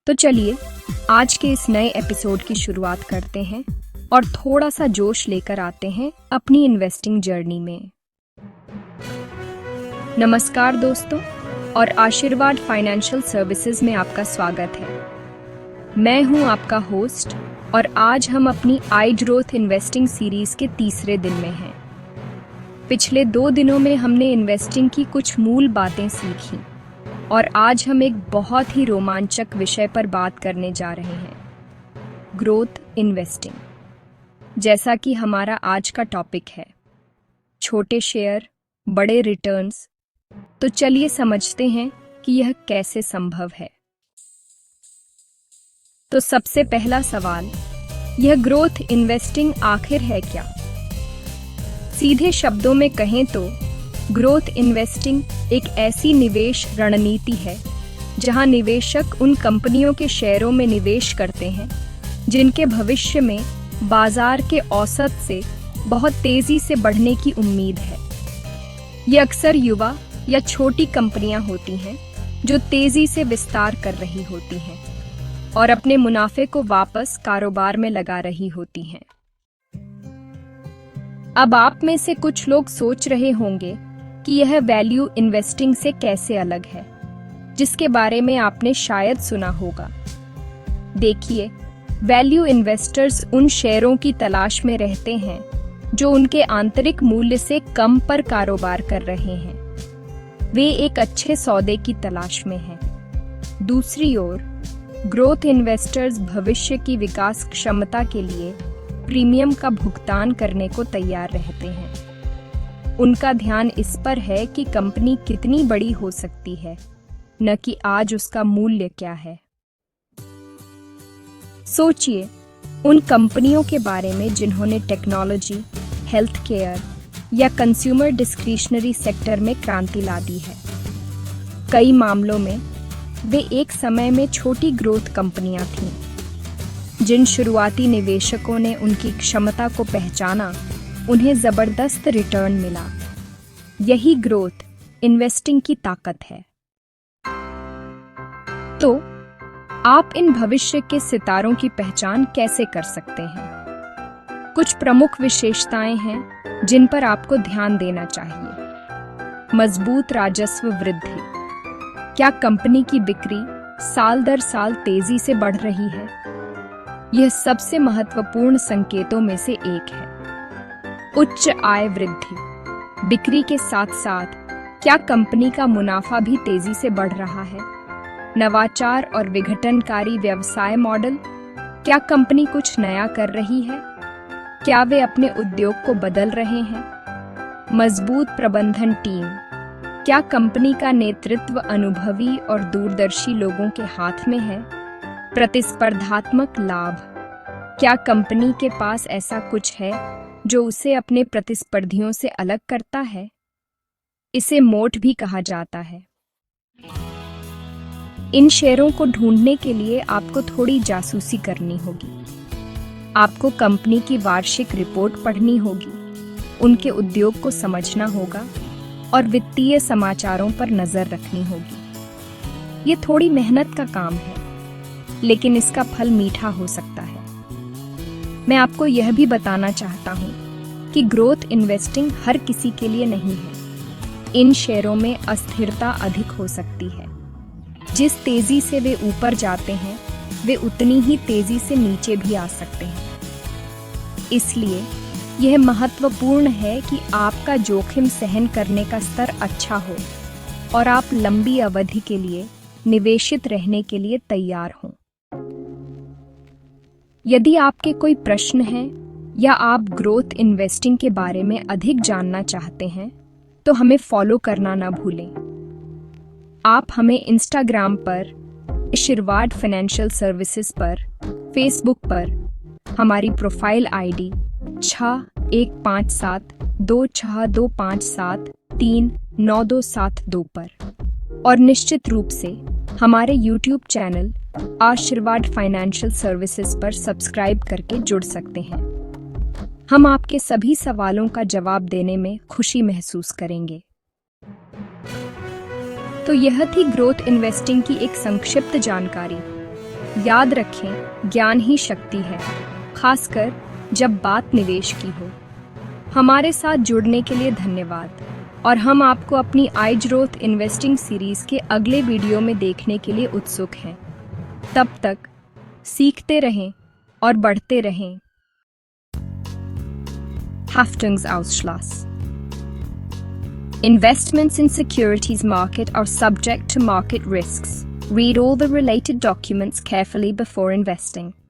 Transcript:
तो चलिए आज के इस नए एपिसोड की शुरुआत करते हैं और थोड़ा सा जोश लेकर आते हैं अपनी इन्वेस्टिंग जर्नी में। नमस्कार दोस्तों, और आशीर्वाद फाइनेंशियल सर्विसेज में आपका स्वागत है। मैं हूं आपका होस्ट और आज हम अपनी आई ग्रोथ इन्वेस्टिंग सीरीज के तीसरे दिन में हैं। पिछले 2 दिनों में हमने इन्वेस्टिंग की कुछ मूल बातें सीखी और आज हम एक बहुत ही रोमांचक विषय पर बात करने जा रहे हैं, ग्रोथ इन्वेस्टिंग। जैसा कि हमारा आज का टॉपिक है छोटे शेयर बड़े रिटर्न्स, तो चलिए समझते हैं कि यह कैसे संभव है। तो सबसे पहला सवाल, यह ग्रोथ इन्वेस्टिंग आखिर है क्या? सीधे शब्दों में कहें तो ग्रोथ इन्वेस्टिंग एक ऐसी निवेश रणनीति है जहां निवेशक उन कंपनियों के शेयरों में निवेश करते हैं जिनके भविष्य में बाजार के औसत से बहुत तेजी से बढ़ने की उम्मीद है। ये अक्सर युवा या छोटी कंपनियां होती हैं जो तेजी से विस्तार कर रही होती हैं और अपने मुनाफे को वापस कारोबार में लगा रही होती हैं। अब आप में से कुछ लोग सोच रहे होंगे कि यह वैल्यू इन्वेस्टिंग से कैसे अलग है, जिसके बारे में आपने शायद सुना होगा। देखिए, वैल्यू इन्वेस्टर्स उन शेयरों की तलाश में रहते हैं जो उनके आंतरिक मूल्य से कम पर कारोबार कर रहे हैं। वे एक अच्छे सौदे की तलाश में हैं। दूसरी ओर, ग्रोथ इन्वेस्टर्स भविष्य की विकास क्षमता के लिए प्रीमियम का भुगतान करने को तैयार रहते हैं। उनका ध्यान इस पर है कि कंपनी कितनी बड़ी हो सकती है, न कि आज उसका मूल्य क्या है। सोचिए उन कंपनियों के बारे में जिन्होंने टेक्नोलॉजी, हेल्थ केयर या कंज्यूमर डिस्क्रिशनरी सेक्टर में क्रांति ला दी है। कई मामलों में वे एक समय में छोटी ग्रोथ कंपनियां थीं। जिन शुरुआती निवेशकों ने उनकी क्षमता को पहचाना, उन्हें जबरदस्त रिटर्न मिला। यही ग्रोथ इन्वेस्टिंग की ताकत है। तो आप इन भविष्य के सितारों की पहचान कैसे कर सकते हैं? कुछ प्रमुख विशेषताएं हैं जिन पर आपको ध्यान देना चाहिए। मजबूत राजस्व वृद्धि। क्या कंपनी की बिक्री साल दर साल तेजी से बढ़ रही है? यह सबसे महत्वपूर्ण संकेतों में से एक है। उच्च आय वृद्धि। बिक्री के साथ साथ क्या कंपनी का मुनाफा भी तेजी से बढ़ रहा है? नवाचार और विघटनकारी व्यवसाय मॉडल। क्या कंपनी कुछ नया कर रही है? क्या वे अपने उद्योग को बदल रहे हैं? मजबूत प्रबंधन टीम। क्या कंपनी का नेतृत्व अनुभवी और दूरदर्शी लोगों के हाथ में है? प्रतिस्पर्धात्मक लाभ। क्या कंपनी के पास ऐसा कुछ है जो उसे अपने प्रतिस्पर्धियों से अलग करता है? इसे मोट भी कहा जाता है। इन शेयरों को ढूंढने के लिए आपको थोड़ी जासूसी करनी होगी। आपको कंपनी की वार्षिक रिपोर्ट पढ़नी होगी, उनके उद्योग को समझना होगा और वित्तीय समाचारों पर नजर रखनी होगी। ये थोड़ी मेहनत का काम है, लेकिन इसका फल मीठा हो सकता है। मैं आपको यह भी बताना चाहता हूँ कि ग्रोथ इन्वेस्टिंग हर किसी के लिए नहीं है। इन शेयरों में अस्थिरता अधिक हो सकती है। जिस तेजी से वे ऊपर जाते हैं, वे उतनी ही तेजी से नीचे भी आ सकते हैं। इसलिए यह महत्वपूर्ण है कि आपका जोखिम सहन करने का स्तर अच्छा हो और आप लंबी अवधि के लिए निवेशित रहने के लिए तैयार हों। यदि आपके कोई प्रश्न हैं या आप ग्रोथ इन्वेस्टिंग के बारे में अधिक जानना चाहते हैं, तो हमें फॉलो करना ना भूलें। आप हमें इंस्टाग्राम पर आशीर्वाद फाइनेंशियल सर्विसेज पर, फेसबुक पर हमारी प्रोफाइल आईडी 61525625739272 पर और निश्चित रूप से हमारे यूट्यूब चैनल आशीर्वाद फाइनेंशियल सर्विसेज पर सब्सक्राइब करके जुड़ सकते हैं। हम आपके सभी सवालों का जवाब देने में खुशी महसूस करेंगे। तो यह थी ग्रोथ इन्वेस्टिंग की एक संक्षिप्त जानकारी। याद रखें, ज्ञान ही शक्ति है, खासकर जब बात निवेश की हो। हमारे साथ जुड़ने के लिए धन्यवाद और हम आपको अपनी आई ग्रोथ इन्वेस्टिंग सीरीज के अगले वीडियो में देखने के लिए उत्सुक हैं। तब तक सीखते रहें और बढ़ते रहें। Haftungsausschluss. Investments in securities market are subject to market risks. Read all the related documents carefully before investing.